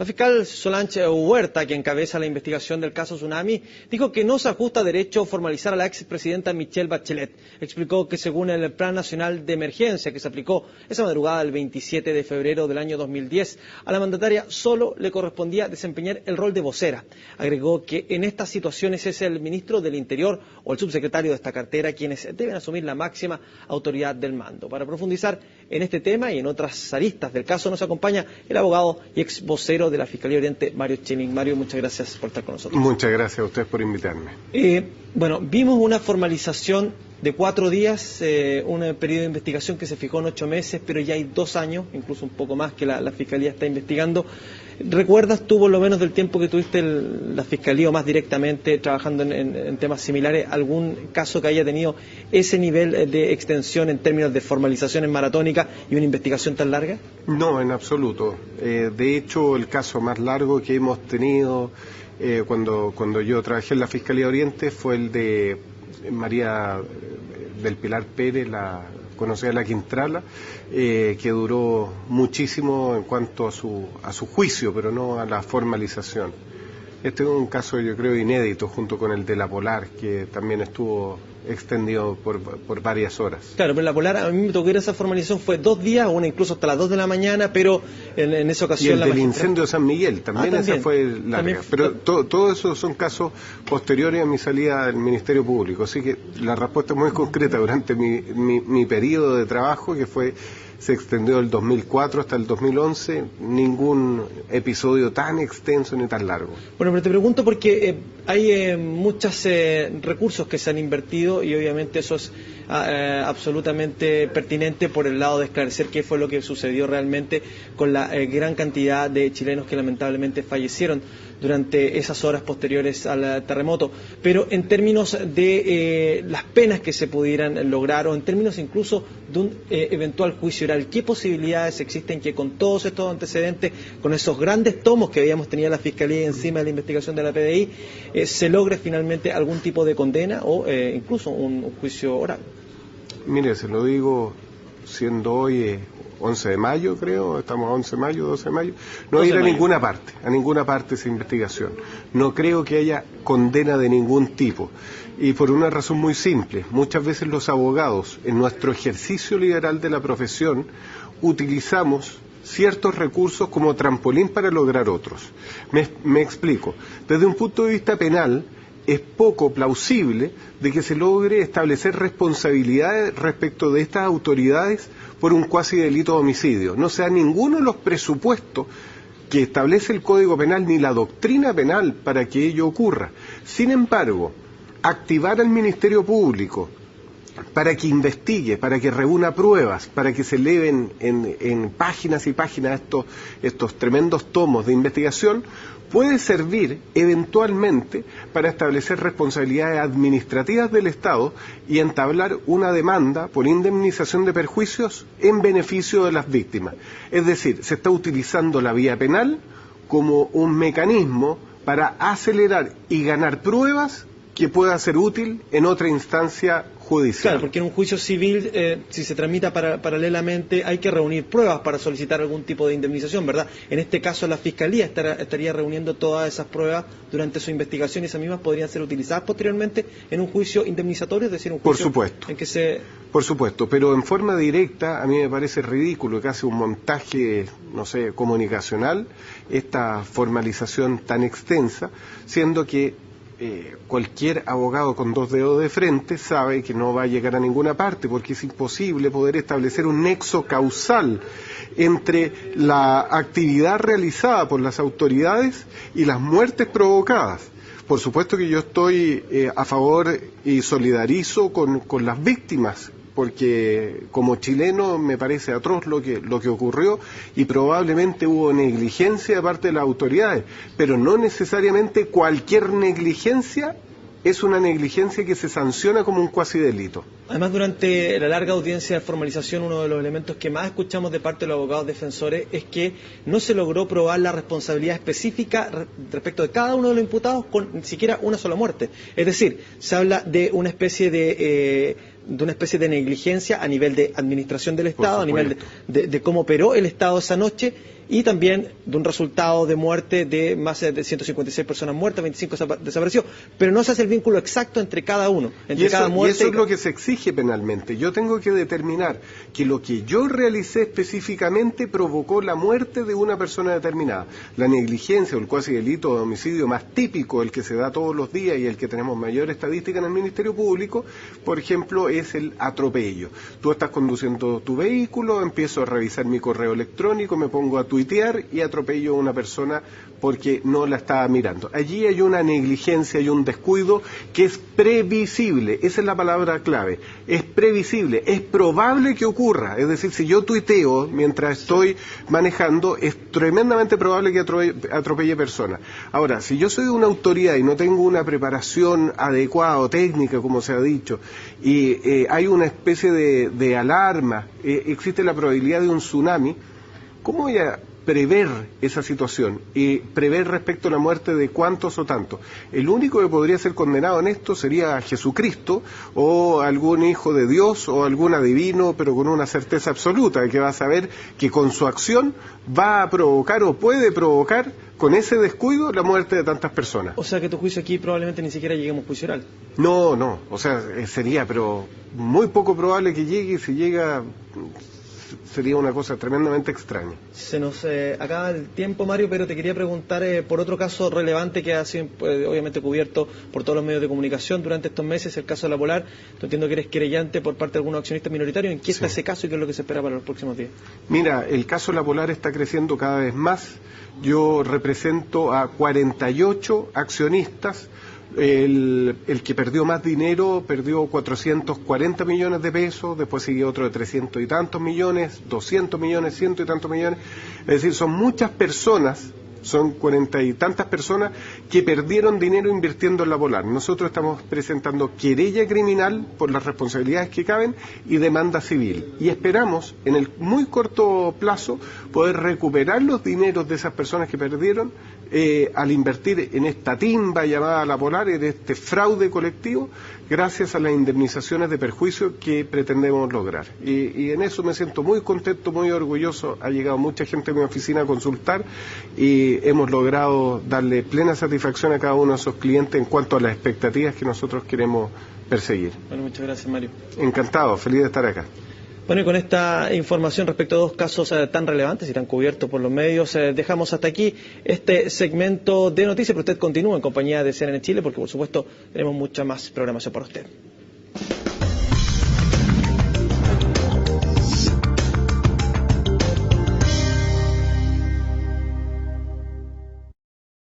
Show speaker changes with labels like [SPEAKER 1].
[SPEAKER 1] La fiscal Solange Huerta, que encabeza la investigación del caso Tsunami, dijo que no se ajusta a derecho formalizar a la expresidenta Michelle Bachelet. Explicó que según el Plan Nacional de Emergencia que se aplicó esa madrugada del 27 de febrero del año 2010, a la mandataria solo le correspondía desempeñar el rol de vocera. Agregó que en estas situaciones es el ministro del Interior o el subsecretario de esta cartera quienes deben asumir la máxima autoridad del mando. Para profundizar en este tema y en otras aristas del caso nos acompaña el abogado y ex vocero de la Fiscalía Oriente, Mario Chilling. Mario, muchas gracias por estar con nosotros.
[SPEAKER 2] Muchas gracias a ustedes por invitarme.
[SPEAKER 1] Bueno, vimos una formalización de 4 días, un periodo de investigación que se fijó en 8 meses, pero ya hay 2 años, incluso un poco más, que la Fiscalía está investigando. ¿Recuerdas tú, por lo menos del tiempo que tuviste la Fiscalía o más directamente trabajando en temas similares, algún caso que haya tenido ese nivel de extensión en términos de formalizaciones maratónicas y una investigación tan larga?
[SPEAKER 2] No, en absoluto. De hecho, el caso más largo que hemos tenido cuando yo trabajé en la Fiscalía Oriente fue el de María del Pilar Pérez, la conocida La Quintrala, que duró muchísimo en cuanto a su juicio, pero no a la formalización. Este es un caso, yo creo, inédito, junto con el de La Polar, que también estuvo extendido por varias horas.
[SPEAKER 1] Claro, pero La Polar, a mí me tocó ir a esa formalización, fue 2 días, una incluso hasta las 2 de la mañana, pero en esa ocasión...
[SPEAKER 2] Y el del incendio de San Miguel, también esa fue larga.
[SPEAKER 1] También,
[SPEAKER 2] pero todo eso son casos posteriores a mi salida del Ministerio Público, así que la respuesta es muy concreta. Durante mi periodo de trabajo, que se extendió del 2004 hasta el 2011, ningún episodio tan extenso ni tan largo.
[SPEAKER 1] Bueno, pero te pregunto porque hay muchos recursos que se han invertido y obviamente eso es absolutamente pertinente por el lado de esclarecer qué fue lo que sucedió realmente con la gran cantidad de chilenos que lamentablemente fallecieron durante esas horas posteriores al terremoto. Pero en términos de las penas que se pudieran lograr o en términos incluso de un eventual juicio oral, ¿qué posibilidades existen que con todos estos antecedentes, con esos grandes tomos que habíamos tenido la Fiscalía encima de la investigación de la PDI, se logre finalmente algún tipo de condena o incluso un juicio oral?
[SPEAKER 2] Mire, se lo digo siendo hoy 11 de mayo, creo, estamos a 11 de mayo, 12 de mayo, no va a ir a ninguna parte esa investigación. No creo que haya condena de ningún tipo. Y por una razón muy simple, muchas veces los abogados, en nuestro ejercicio liberal de la profesión, utilizamos ciertos recursos como trampolín para lograr otros. Me explico. Desde un punto de vista penal, es poco plausible de que se logre establecer responsabilidades respecto de estas autoridades por un cuasi delito de homicidio. No se da ninguno de los presupuestos que establece el Código Penal ni la doctrina penal para que ello ocurra. Sin embargo, activar al Ministerio Público para que investigue, para que reúna pruebas, para que se eleven en páginas y páginas estos tremendos tomos de investigación, puede servir eventualmente para establecer responsabilidades administrativas del Estado y entablar una demanda por indemnización de perjuicios en beneficio de las víctimas. Es decir, se está utilizando la vía penal como un mecanismo para acelerar y ganar pruebas que pueda ser útil en otra instancia judicial.
[SPEAKER 1] Claro, porque en un juicio civil, si se tramita paralelamente, hay que reunir pruebas para solicitar algún tipo de indemnización, ¿verdad? En este caso, la Fiscalía estaría reuniendo todas esas pruebas durante su investigación y esas mismas podrían ser utilizadas posteriormente en un juicio indemnizatorio, es decir, un juicio...
[SPEAKER 2] Por supuesto.
[SPEAKER 1] En que se...
[SPEAKER 2] Por supuesto, pero en forma directa a mí me parece ridículo que hace un montaje, no sé, comunicacional, esta formalización tan extensa, siendo que cualquier abogado con 2 dedos de frente sabe que no va a llegar a ninguna parte porque es imposible poder establecer un nexo causal entre la actividad realizada por las autoridades y las muertes provocadas. Por supuesto que yo estoy a favor y solidarizo con las víctimas, porque como chileno me parece atroz lo que ocurrió y probablemente hubo negligencia de parte de las autoridades, pero no necesariamente cualquier negligencia es una negligencia que se sanciona como un cuasi delito.
[SPEAKER 1] Además, durante la larga audiencia de formalización, uno de los elementos que más escuchamos de parte de los abogados defensores es que no se logró probar la responsabilidad específica respecto de cada uno de los imputados con ni siquiera una sola muerte. Es decir, se habla de una especie de de una especie de negligencia a nivel de administración del Estado, a nivel de cómo operó el Estado esa noche, y también de un resultado de muerte de más de 156 personas muertas, 25 desaparecidos, pero no se hace el vínculo exacto entre cada uno, entre cada muerte.
[SPEAKER 2] Y eso es lo que se exige penalmente. Yo tengo que determinar que lo que yo realicé específicamente provocó la muerte de una persona determinada. La negligencia o el cuasi delito de homicidio más típico, el que se da todos los días y el que tenemos mayor estadística en el Ministerio Público, por ejemplo, es el atropello. Tú estás conduciendo tu vehículo, empiezo a revisar mi correo electrónico, me pongo a tuitear y atropello a una persona porque no la estaba mirando. Allí hay una negligencia y un descuido que es previsible, esa es la palabra clave, es previsible, es probable que ocurra, es decir, si yo tuiteo mientras estoy manejando, es tremendamente probable que atropelle personas. Ahora, si yo soy una autoridad y no tengo una preparación adecuada o técnica, como se ha dicho, y hay una especie de alarma, existe la probabilidad de un tsunami, ¿cómo voy a prever esa situación y prever respecto a la muerte de cuántos o tantos? El único que podría ser condenado en esto sería Jesucristo o algún hijo de Dios o algún adivino, pero con una certeza absoluta, que va a saber que con su acción va a provocar o puede provocar con ese descuido la muerte de tantas personas.
[SPEAKER 1] O sea que tu juicio aquí probablemente ni siquiera lleguemos a juicio oral.
[SPEAKER 2] No, o sea, sería pero muy poco probable que llegue, y si llega sería una cosa tremendamente extraña.
[SPEAKER 1] Se nos acaba el tiempo, Mario, pero te quería preguntar por otro caso relevante que ha sido obviamente cubierto por todos los medios de comunicación durante estos meses, el caso de La Polar. Tú entiendo que eres querellante por parte de algunos accionistas minoritarios. ¿En qué está ese caso y qué es lo que se espera para los próximos días?
[SPEAKER 2] Mira, el caso de La Polar está creciendo cada vez más. Yo represento a 48 accionistas. El que perdió más dinero perdió 440 millones de pesos, después sigue otro de 300 y tantos millones, 200 millones, 100 y tantos millones. Es decir, son muchas personas, son 40 y tantas personas que perdieron dinero invirtiendo en La Polar. Nosotros estamos presentando querella criminal por las responsabilidades que caben y demanda civil. Y esperamos, en el muy corto plazo, poder recuperar los dineros de esas personas que perdieron al invertir en esta timba llamada La Polar, en este fraude colectivo, gracias a las indemnizaciones de perjuicio que pretendemos lograr. Y en eso me siento muy contento, muy orgulloso. Ha llegado mucha gente a mi oficina a consultar y hemos logrado darle plena satisfacción a cada uno de esos clientes en cuanto a las expectativas que nosotros queremos perseguir.
[SPEAKER 1] Bueno, muchas gracias, Mario.
[SPEAKER 2] Encantado, feliz de estar acá.
[SPEAKER 1] Bueno, y con esta información respecto a dos casos tan relevantes y tan cubiertos por los medios, dejamos hasta aquí este segmento de noticias, pero usted continúa en compañía de CNN Chile porque, por supuesto, tenemos mucha más programación para usted.